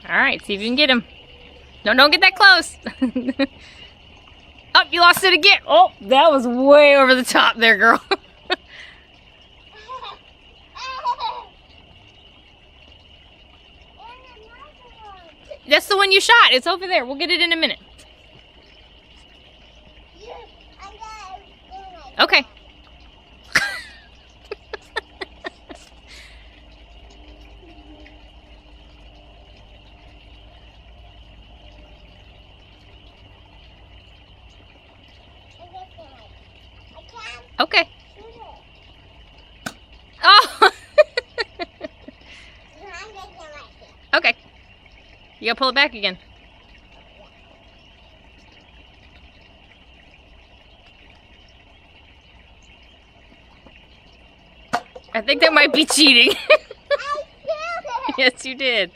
Alright, see if you can get him. No, don't get that close. Oh, you lost it again. Oh, that was way over the top there, girl. That's the one you shot. It's over there. We'll get it in a minute. Okay. Okay. Oh! Okay. You gotta pull it back again. I think that might be cheating. Yes, you did.